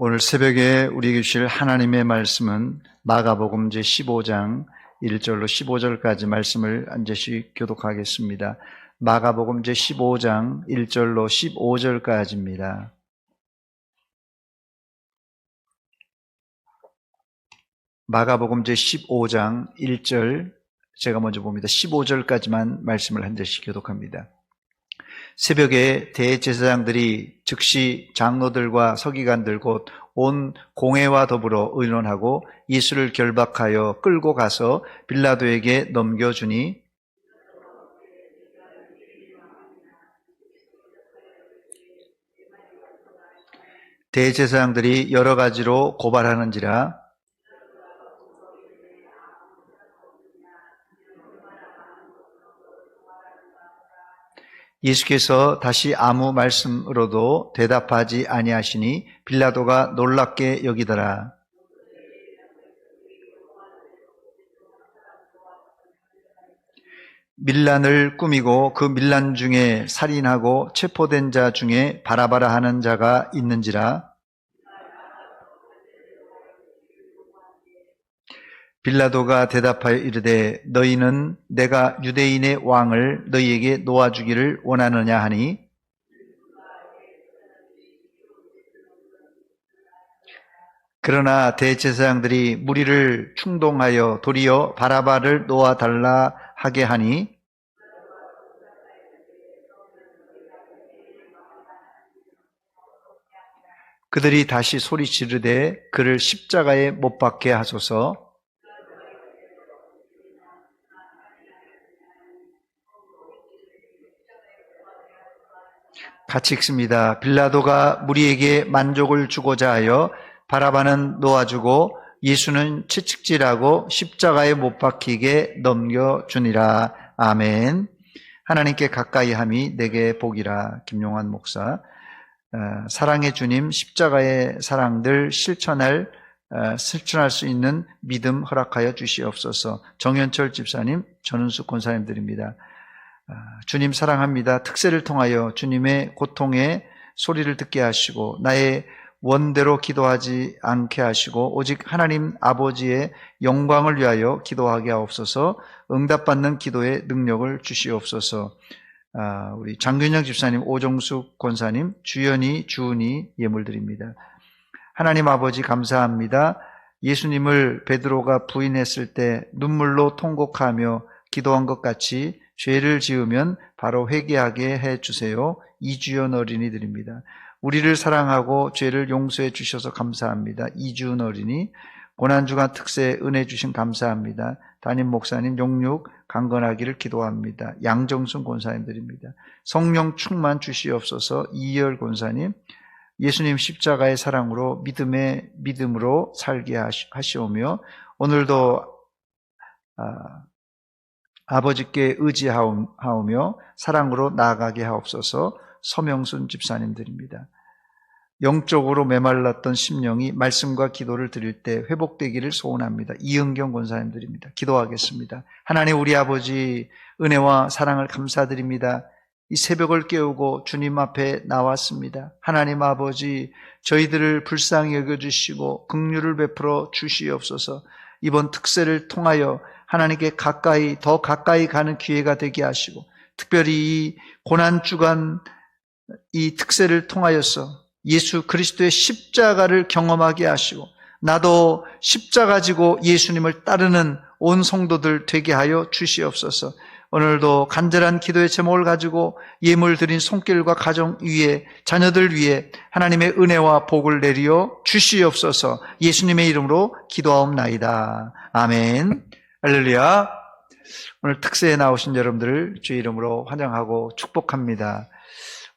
오늘 새벽에 우리에게 주실 하나님의 말씀은 마가복음 제15장 1절로 15절까지 말씀을 한 절씩 교독하겠습니다. 마가복음 제15장 1절로 15절까지입니다. 마가복음 제15장 1절, 제가 먼저 봅니다. 15절까지만 말씀을 한 절씩 교독합니다. 새벽에 대제사장들이 즉시 장로들과 서기관들 곧 온 공회와 더불어 의논하고 예수를 결박하여 끌고 가서 빌라도에게 넘겨주니 대제사장들이 여러 가지로 고발하는지라 예수께서 다시 아무 말씀으로도 대답하지 아니하시니 빌라도가 놀랍게 여기더라. 밀란을 꾸미고 그 밀란 중에 살인하고 체포된 자 중에 바라바라 하는 자가 있는지라. 빌라도가 대답하여 이르되 너희는 내가 유대인의 왕을 너희에게 놓아주기를 원하느냐 하니 그러나 대제사장들이 무리를 충동하여 도리어 바라바를 놓아달라 하게 하니 그들이 다시 소리 지르되 그를 십자가에 못 박게 하소서. 같이 읽습니다. 빌라도가 무리에게 만족을 주고자 하여 바라바는 놓아주고 예수는 채찍질하고 십자가에 못 박히게 넘겨주니라. 아멘. 하나님께 가까이 함이 내게 복이라. 김용환 목사. 사랑의 주님 십자가의 사랑들 실천할 수 있는 믿음 허락하여 주시옵소서. 정현철 집사님, 전은숙 권사님들입니다. 주님 사랑합니다. 특세를 통하여 주님의 고통의 소리를 듣게 하시고 나의 원대로 기도하지 않게 하시고 오직 하나님 아버지의 영광을 위하여 기도하게 하옵소서. 응답받는 기도의 능력을 주시옵소서. 우리 장균영 집사님, 오정숙 권사님, 주연이, 주은이 예물드립니다. 하나님 아버지 감사합니다. 예수님을 베드로가 부인했을 때 눈물로 통곡하며 기도한 것 같이 죄를 지으면 바로 회개하게 해주세요. 이주연 어린이 드립니다. 우리를 사랑하고 죄를 용서해 주셔서 감사합니다. 이주연 어린이. 고난주간 특세 은혜 주신 감사합니다. 담임 목사님 용육 강건하기를 기도합니다. 양정순 권사님 드립니다. 성령 충만 주시옵소서. 이열 권사님. 예수님 십자가의 사랑으로 믿음으로 살게 하시오며 오늘도 아버지께 의지하오며 사랑으로 나아가게 하옵소서. 서명순 집사님들입니다. 영적으로 메말랐던 심령이 말씀과 기도를 드릴 때 회복되기를 소원합니다. 이은경 권사님들입니다. 기도하겠습니다. 하나님 우리 아버지 은혜와 사랑을 감사드립니다. 이 새벽을 깨우고 주님 앞에 나왔습니다. 하나님 아버지 저희들을 불쌍히 여겨주시고 긍휼을 베풀어 주시옵소서. 이번 특세를 통하여 하나님께 더 가까이 가는 기회가 되게 하시고 특별히 이 고난주간 이 특세를 통하여서 예수 그리스도의 십자가를 경험하게 하시고 나도 십자가 지고 예수님을 따르는 온 성도들 되게 하여 주시옵소서. 오늘도 간절한 기도의 제목을 가지고 예물 드린 손길과 가정 위에 자녀들 위에 하나님의 은혜와 복을 내리어 주시옵소서. 예수님의 이름으로 기도하옵나이다. 아멘. 할렐루야. 오늘 특세에 나오신 여러분들을 주의 이름으로 환영하고 축복합니다.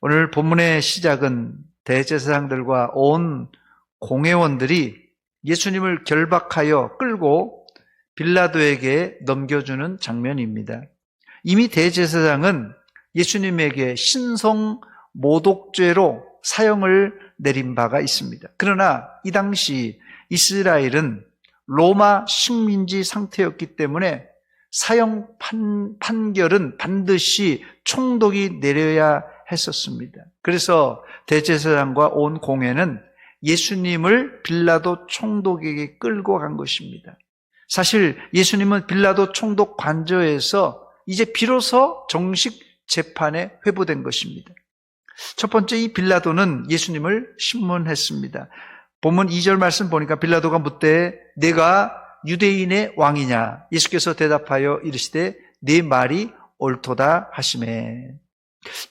오늘 본문의 시작은 대제사장들과 온 공회원들이 예수님을 결박하여 끌고 빌라도에게 넘겨주는 장면입니다. 이미 대제사장은 예수님에게 신성 모독죄로 사형을 내린 바가 있습니다. 그러나 이 당시 이스라엘은 로마 식민지 상태였기 때문에 사형 판결은 반드시 총독이 내려야 했었습니다. 그래서 대제사장과 온 공회는 예수님을 빌라도 총독에게 끌고 간 것입니다. 사실 예수님은 빌라도 총독 관저에서 이제 비로소 정식 재판에 회부된 것입니다. 첫 번째, 이 빌라도는 예수님을 신문했습니다. 본문 2절 말씀 보니까 빌라도가 묻되 내가 유대인의 왕이냐? 예수께서 대답하여 이르시되 네 말이 옳도다 하시매.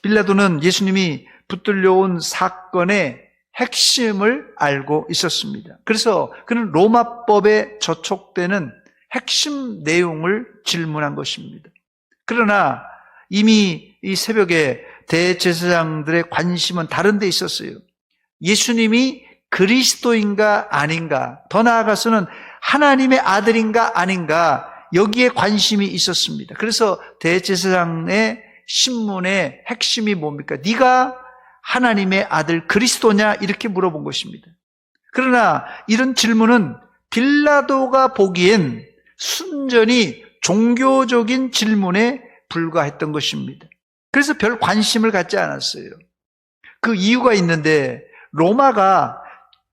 빌라도는 예수님이 붙들려온 사건의 핵심을 알고 있었습니다. 그래서 그는 로마법에 저촉되는 핵심 내용을 질문한 것입니다. 그러나 이미 이 새벽에 대제사장들의 관심은 다른 데 있었어요. 예수님이 그리스도인가 아닌가, 더 나아가서는 하나님의 아들인가 아닌가, 여기에 관심이 있었습니다. 그래서 대제사장의 신문의 핵심이 뭡니까? 네가 하나님의 아들 그리스도냐? 이렇게 물어본 것입니다. 그러나 이런 질문은 빌라도가 보기엔 순전히 종교적인 질문에 불과했던 것입니다. 그래서 별 관심을 갖지 않았어요. 그 이유가 있는데, 로마가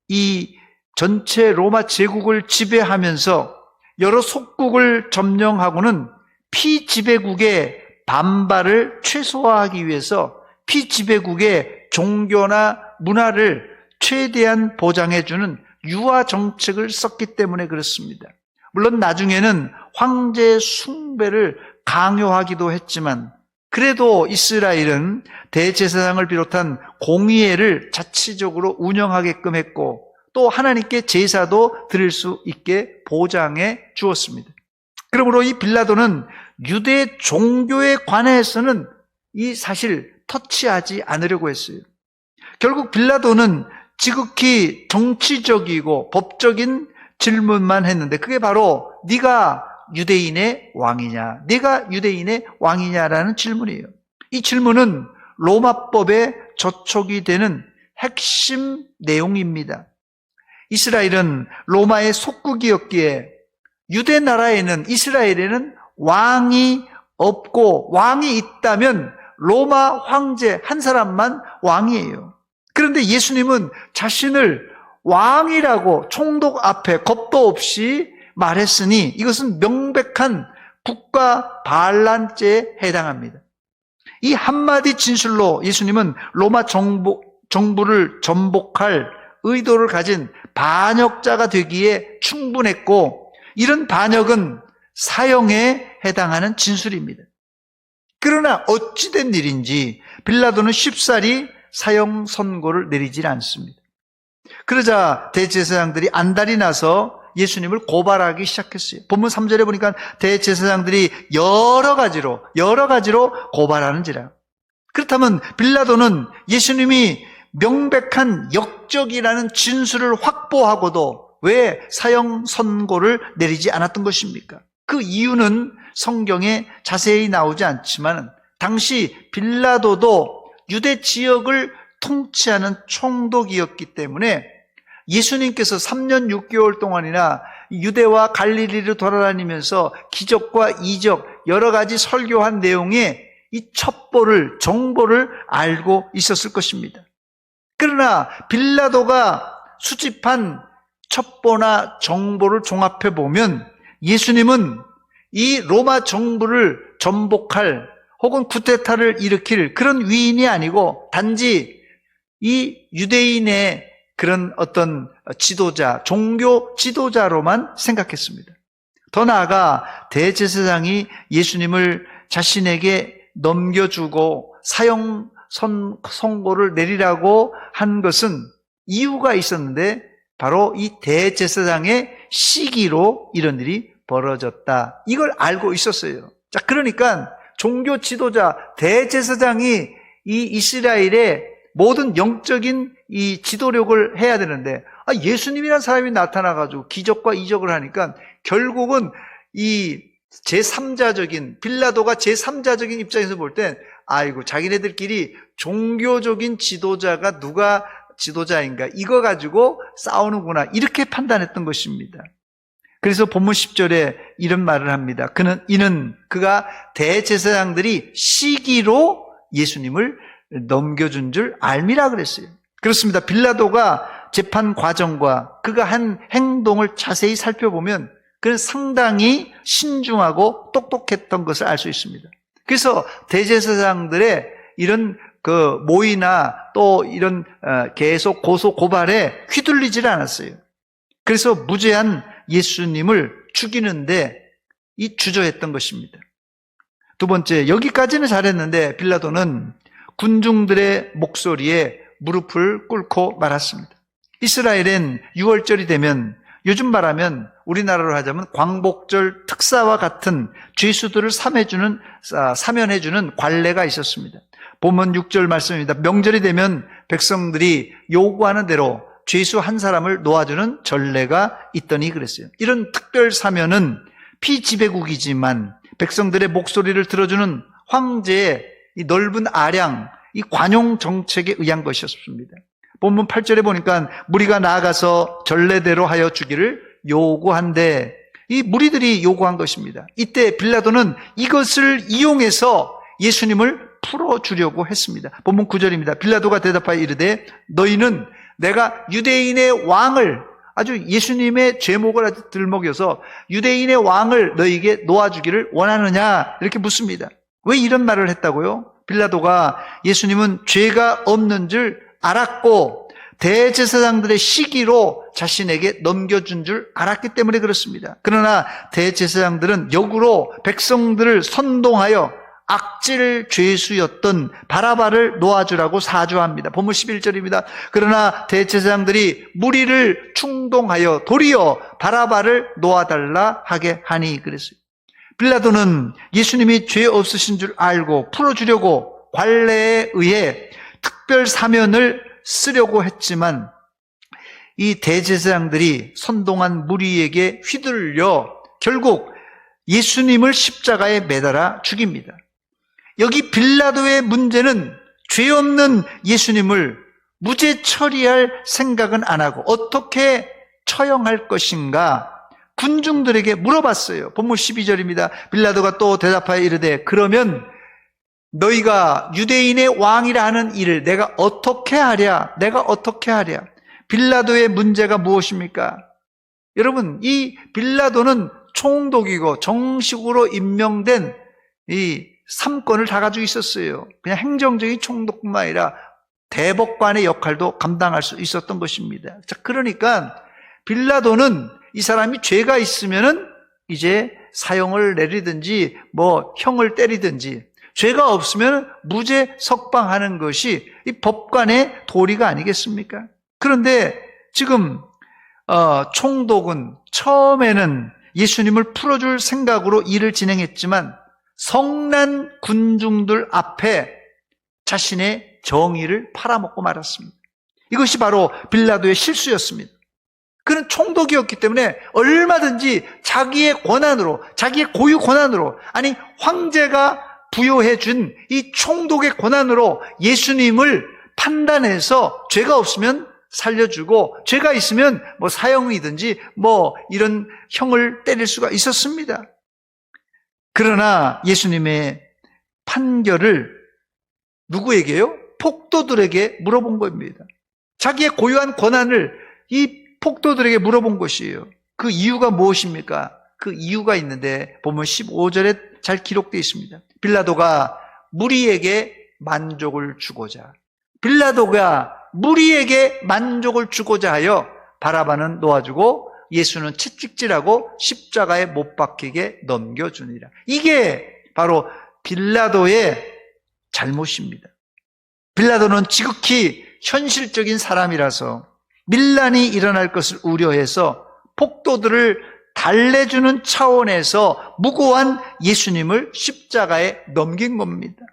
이 전체 로마 제국을 지배하면서 여러 속국을 점령하고는 피지배국의 반발을 최소화하기 위해서 피지배국의 종교나 문화를 최대한 보장해주는 유화 정책을 썼기 때문에 그렇습니다. 물론 나중에는 황제 숭배를 강요하기도 했지만, 그래도 이스라엘은 대제사장을 비롯한 공의회를 자치적으로 운영하게끔 했고, 또 하나님께 제사도 드릴 수 있게 보장해 주었습니다. 그러므로 이 빌라도는 유대 종교에 관해서는 이 사실 터치하지 않으려고 했어요. 결국 빌라도는 지극히 정치적이고 법적인 질문만 했는데, 그게 바로 네가 유대인의 왕이냐, 네가 유대인의 왕이냐라는 질문이에요. 이 질문은 로마법에 저촉이 되는 핵심 내용입니다. 이스라엘은 로마의 속국이었기에 유대 나라에는, 이스라엘에는 왕이 없고, 왕이 있다면 로마 황제 한 사람만 왕이에요. 그런데 예수님은 자신을 왕이라고 총독 앞에 겁도 없이 말했으니 이것은 명백한 국가 반란죄에 해당합니다. 이 한마디 진술로 예수님은 로마 정부를 전복할 의도를 가진 반역자가 되기에 충분했고, 이런 반역은 사형에 해당하는 진술입니다. 그러나 어찌된 일인지 빌라도는 쉽사리 사형 선고를 내리질 않습니다. 그러자 대제사장들이 안달이 나서 예수님을 고발하기 시작했어요. 본문 3절에 보니까 대제사장들이 여러 가지로 고발하는지라. 그렇다면 빌라도는 예수님이 명백한 역적이라는 진술을 확보하고도 왜 사형 선고를 내리지 않았던 것입니까? 그 이유는 성경에 자세히 나오지 않지만, 당시 빌라도도 유대 지역을 통치하는 총독이었기 때문에 예수님께서 3년 6개월 동안이나 유대와 갈릴리를 돌아다니면서 기적과 이적, 여러 가지 설교한 내용에 이 첩보를, 정보를 알고 있었을 것입니다. 그러나 빌라도가 수집한 첩보나 정보를 종합해 보면 예수님은 이 로마 정부를 전복할 혹은 쿠데타를 일으킬 그런 위인이 아니고 단지 이 유대인의 그런 어떤 지도자, 종교 지도자로만 생각했습니다. 더 나아가 대제사장이 예수님을 자신에게 넘겨주고 사형 선고를 내리라고 한 것은 이유가 있었는데, 바로 이 대제사장의 시기로 이런 일이 벌어졌다, 이걸 알고 있었어요. 자, 그러니까 종교 지도자 대제사장이 이 이스라엘의 모든 영적인 이 지도력을 해야 되는데, 예수님이라는 사람이 나타나가지고 기적과 이적을 하니까 결국은 이 제3자적인, 빌라도가 제3자적인 입장에서 볼 땐 아이고, 자기네들끼리 종교적인 지도자가 누가 지도자인가, 이거 가지고 싸우는구나, 이렇게 판단했던 것입니다. 그래서 본문 10절에 이런 말을 합니다. 그가 대제사장들이 시기로 예수님을 넘겨준 줄 알미라 그랬어요. 그렇습니다. 빌라도가 재판 과정과 그가 한 행동을 자세히 살펴보면 그는 상당히 신중하고 똑똑했던 것을 알 수 있습니다. 그래서 대제사장들의 이런 그 모의나 또 이런 계속 고소 고발에 휘둘리질 않았어요. 그래서 무죄한 예수님을 죽이는데 주저했던 것입니다. 두 번째, 여기까지는 잘했는데 빌라도는 군중들의 목소리에 무릎을 꿇고 말았습니다. 이스라엘엔 6월절이 되면 요즘 말하면 우리나라로 하자면 광복절 특사와 같은 죄수들을 사면해주는 관례가 있었습니다. 본문 6절 말씀입니다. 명절이 되면 백성들이 요구하는 대로 죄수 한 사람을 놓아주는 전례가 있더니 그랬어요. 이런 특별 사면은 피지배국이지만 백성들의 목소리를 들어주는 황제의 이 넓은 아량, 이 관용 정책에 의한 것이었습니다. 본문 8절에 보니까 무리가 나아가서 전례대로 하여 주기를 요구한데 이 무리들이 요구한 것입니다. 이때 빌라도는 이것을 이용해서 예수님을 풀어주려고 했습니다. 본문 9절입니다. 빌라도가 대답하여 이르되 너희는 내가 유대인의 왕을, 아주 예수님의 죄목을 아주 들먹여서 유대인의 왕을 너희에게 놓아주기를 원하느냐 이렇게 묻습니다. 왜 이런 말을 했다고요? 빌라도가 예수님은 죄가 없는 줄 알았고 대제사장들의 시기로 자신에게 넘겨준 줄 알았기 때문에 그렇습니다. 그러나 대제사장들은 역으로 백성들을 선동하여 악질 죄수였던 바라바를 놓아주라고 사주합니다. 본문 11절입니다. 그러나 대제사장들이 무리를 충동하여 도리어 바라바를 놓아달라 하게 하니 그랬어요. 빌라도는 예수님이 죄 없으신 줄 알고 풀어주려고 관례에 의해 특별 사면을 쓰려고 했지만 이 대제사장들이 선동한 무리에게 휘둘려 결국 예수님을 십자가에 매달아 죽입니다. 여기 빌라도의 문제는 죄 없는 예수님을 무죄 처리할 생각은 안 하고 어떻게 처형할 것인가 군중들에게 물어봤어요. 본문 12절입니다. 빌라도가 또 대답하여 이르되 그러면 너희가 유대인의 왕이라 하는 일을 내가 어떻게 하랴? 내가 어떻게 하랴? 빌라도의 문제가 무엇입니까? 여러분, 이 빌라도는 총독이고 정식으로 임명된 이 3권을 다 가지고 있었어요. 그냥 행정적인 총독뿐만 아니라 대법관의 역할도 감당할 수 있었던 것입니다. 자, 그러니까 빌라도는 이 사람이 죄가 있으면은 이제 사형을 내리든지 뭐 형을 때리든지 죄가 없으면 무죄 석방하는 것이 이 법관의 도리가 아니겠습니까? 그런데 지금 총독은 처음에는 예수님을 풀어줄 생각으로 일을 진행했지만 성난 군중들 앞에 자신의 정의를 팔아먹고 말았습니다. 이것이 바로 빌라도의 실수였습니다. 그는 총독이었기 때문에 얼마든지 자기의 권한으로, 자기의 고유 권한으로, 아니 황제가 부여해 준 이 총독의 권한으로 예수님을 판단해서 죄가 없으면 살려주고 죄가 있으면 뭐 사형이든지 뭐 이런 형을 때릴 수가 있었습니다. 그러나 예수님의 판결을 누구에게요? 폭도들에게 물어본 겁니다. 자기의 고유한 권한을 이 폭도들에게 물어본 것이에요. 그 이유가 무엇입니까? 그 이유가 있는데 보면 15절에 잘 기록되어 있습니다. 빌라도가 무리에게 만족을 주고자 하여 바라바는 놓아주고 예수는 채찍질하고 십자가에 못 박히게 넘겨주니라. 이게 바로 빌라도의 잘못입니다. 빌라도는 지극히 현실적인 사람이라서 밀란이 일어날 것을 우려해서 폭도들을 달래주는 차원에서 무고한 예수님을 십자가에 넘긴 겁니다.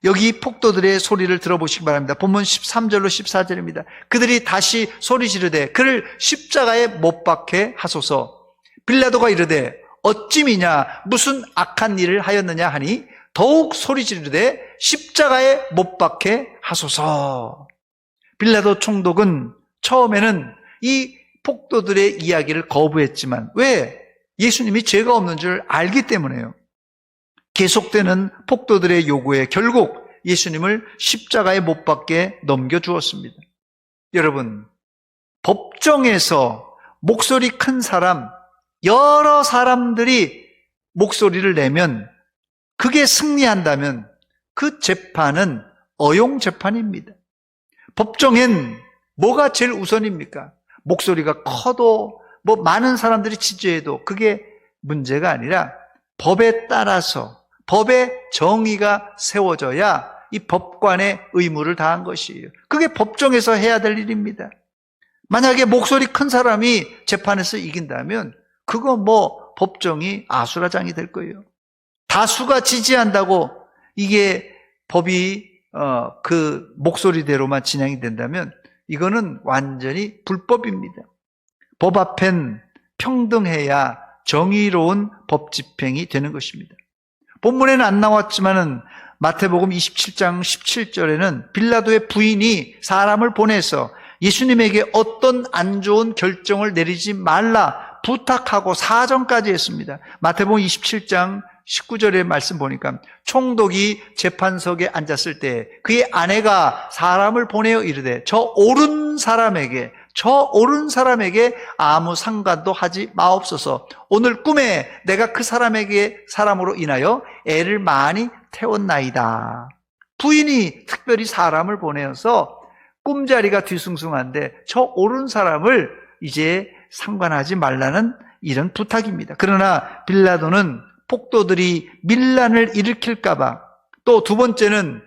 여기 폭도들의 소리를 들어보시기 바랍니다. 본문 13절로 14절입니다. 그들이 다시 소리 지르되 그를 십자가에 못 박게 하소서. 빌라도가 이르되 어찌미냐 무슨 악한 일을 하였느냐 하니 더욱 소리 지르되 십자가에 못 박게 하소서. 빌라도 총독은 처음에는 이 폭도들의 이야기를 거부했지만 왜? 예수님이 죄가 없는 줄 알기 때문에요. 계속되는 폭도들의 요구에 결국 예수님을 십자가에 못 박게 넘겨주었습니다. 여러분, 법정에서 목소리 큰 사람, 여러 사람들이 목소리를 내면 그게 승리한다면 그 재판은 어용 재판입니다. 법정엔 뭐가 제일 우선입니까? 목소리가 커도 많은 사람들이 지지해도 그게 문제가 아니라 법에 따라서 법의 정의가 세워져야 이 법관의 의무를 다한 것이에요. 그게 법정에서 해야 될 일입니다. 만약에 목소리 큰 사람이 재판에서 이긴다면 그거 법정이 아수라장이 될 거예요. 다수가 지지한다고 이게 법이 그 목소리대로만 진행이 된다면 이거는 완전히 불법입니다. 법 앞엔 평등해야 정의로운 법 집행이 되는 것입니다. 본문에는 안 나왔지만은 마태복음 27장 17절에는 빌라도의 부인이 사람을 보내서 예수님에게 어떤 안 좋은 결정을 내리지 말라 부탁하고 사정까지 했습니다. 마태복음 27장 19절의 말씀 보니까 총독이 재판석에 앉았을 때 그의 아내가 사람을 보내어 이르되 저 옳은 사람에게 아무 상관도 하지 마옵소서. 오늘 꿈에 내가 그 사람으로 인하여 애를 많이 태웠나이다. 부인이 특별히 사람을 보내어서 꿈자리가 뒤숭숭한데 저 옳은 사람을 이제 상관하지 말라는 이런 부탁입니다. 그러나 빌라도는 폭도들이 밀란을 일으킬까봐, 또 두 번째는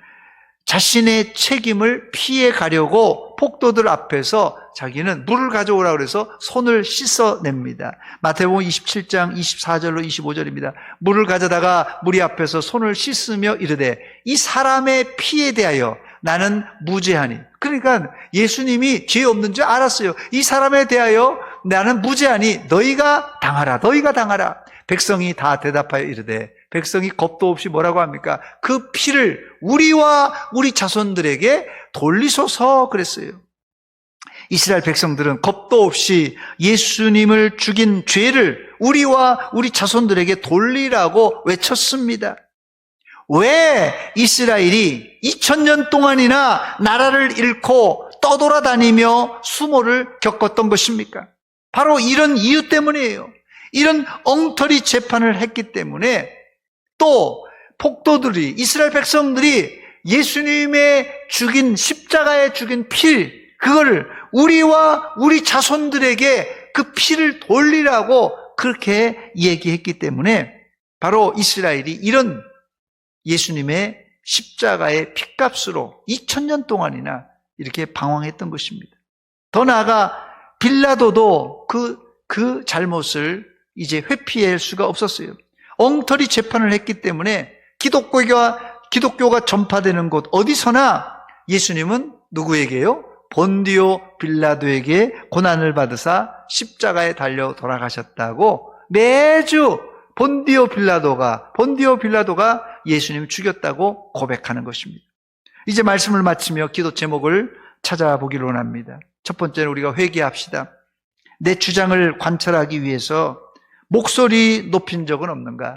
자신의 책임을 피해 가려고 폭도들 앞에서 자기는 물을 가져오라고 해서 손을 씻어냅니다. 마태복음 27장 24절로 25절입니다. 물을 가져다가 무리 앞에서 손을 씻으며 이르되 이 사람의 피에 대하여 나는 무죄하니. 그러니까 예수님이 죄 없는 줄 알았어요. 이 사람에 대하여 나는 무죄하니 너희가 당하라. 백성이 다 대답하여 이르되, 백성이 겁도 없이 뭐라고 합니까? 그 피를 우리와 우리 자손들에게 돌리소서 그랬어요. 이스라엘 백성들은 겁도 없이 예수님을 죽인 죄를 우리와 우리 자손들에게 돌리라고 외쳤습니다. 왜 이스라엘이 2000년 동안이나 나라를 잃고 떠돌아다니며 수모를 겪었던 것입니까? 바로 이런 이유 때문이에요. 이런 엉터리 재판을 했기 때문에, 또 폭도들이, 이스라엘 백성들이 예수님의 십자가에 죽인 피, 그거를 우리와 우리 자손들에게 그 피를 돌리라고 그렇게 얘기했기 때문에 바로 이스라엘이 이런 예수님의 십자가의 핏값으로 2000년 동안이나 이렇게 방황했던 것입니다. 더 나아가 빌라도도 그 잘못을 이제 회피할 수가 없었어요. 엉터리 재판을 했기 때문에 기독교가 전파되는 곳 어디서나 예수님은 누구에게요? 본디오 빌라도에게 고난을 받으사 십자가에 달려 돌아가셨다고 매주 본디오 빌라도가 예수님을 죽였다고 고백하는 것입니다. 이제 말씀을 마치며 기도 제목을 찾아보기로 합니다. 첫 번째는 우리가 회개합시다. 내 주장을 관철하기 위해서 목소리 높인 적은 없는가?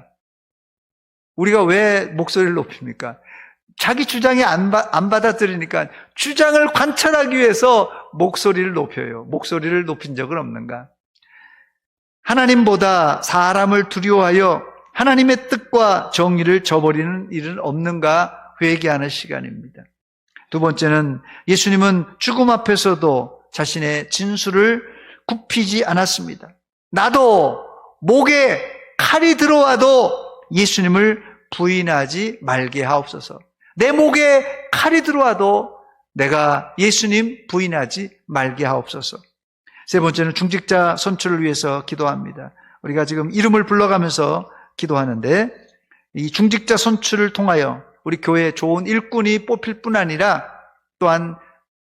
우리가 왜 목소리를 높입니까? 자기 주장이 안 받아들이니까 주장을 관철하기 위해서 목소리를 높여요. 목소리를 높인 적은 없는가? 하나님보다 사람을 두려워하여 하나님의 뜻과 정의를 저버리는 일은 없는가 회개하는 시간입니다. 두 번째는 예수님은 죽음 앞에서도 자신의 진술을 굽히지 않았습니다. 나도 목에 칼이 들어와도 예수님을 부인하지 말게 하옵소서. 내 목에 칼이 들어와도 내가 예수님 부인하지 말게 하옵소서. 세 번째는 중직자 선출을 위해서 기도합니다. 우리가 지금 이름을 불러가면서 기도하는데, 이 중직자 선출을 통하여 우리 교회에 좋은 일꾼이 뽑힐 뿐 아니라 또한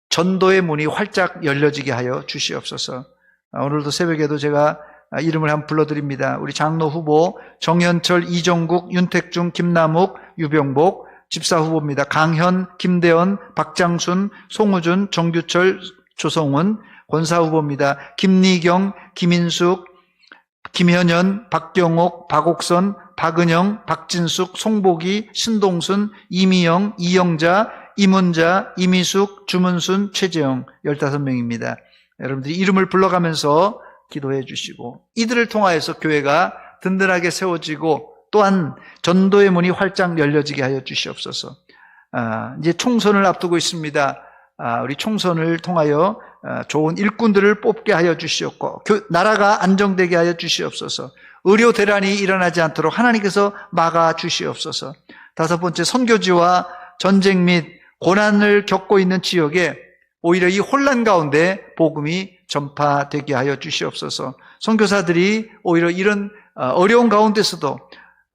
전도의 문이 활짝 열려지게 하여 주시옵소서. 오늘도 새벽에도 제가 이름을 한번 불러드립니다. 우리 장로 후보 정현철, 이정국, 윤택중, 김남욱, 유병복. 집사 후보입니다. 강현, 김대원, 박장순, 송우준, 정규철, 조성훈. 권사 후보입니다. 김리경, 김인숙, 김현연, 박경옥, 박옥선, 박은영, 박진숙, 송복이, 신동순, 이미영, 이영자, 이문자, 이미숙, 주문순, 최재영 15명입니다. 여러분들이 이름을 불러가면서 기도해 주시고 이들을 통하여서 교회가 든든하게 세워지고 또한 전도의 문이 활짝 열려지게 하여 주시옵소서. 이제 총선을 앞두고 있습니다. 우리 총선을 통하여 좋은 일꾼들을 뽑게 하여 주시옵고 나라가 안정되게 하여 주시옵소서. 의료 대란이 일어나지 않도록 하나님께서 막아 주시옵소서. 다섯 번째, 선교지와 전쟁 및 고난을 겪고 있는 지역에 오히려 이 혼란 가운데 복음이 전파되게 하여 주시옵소서. 선교사들이 오히려 이런 어려운 가운데서도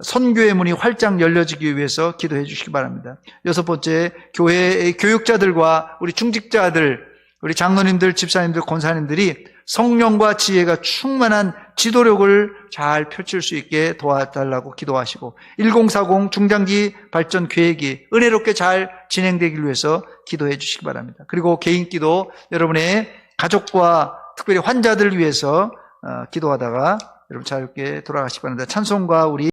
선교의 문이 활짝 열려지기 위해서 기도해 주시기 바랍니다. 여섯 번째, 교회의 교육자들과 우리 중직자들, 우리 장로님들, 집사님들, 권사님들이 성령과 지혜가 충만한 지도력을 잘 펼칠 수 있게 도와달라고 기도하시고 1040 중장기 발전 계획이 은혜롭게 잘 진행되기 위해서 기도해 주시기 바랍니다. 그리고 개인 기도, 여러분의 가족과 특별히 환자들을 위해서 기도하다가 여러분 자유롭게 돌아가시기 바랍니다. 찬송과 우리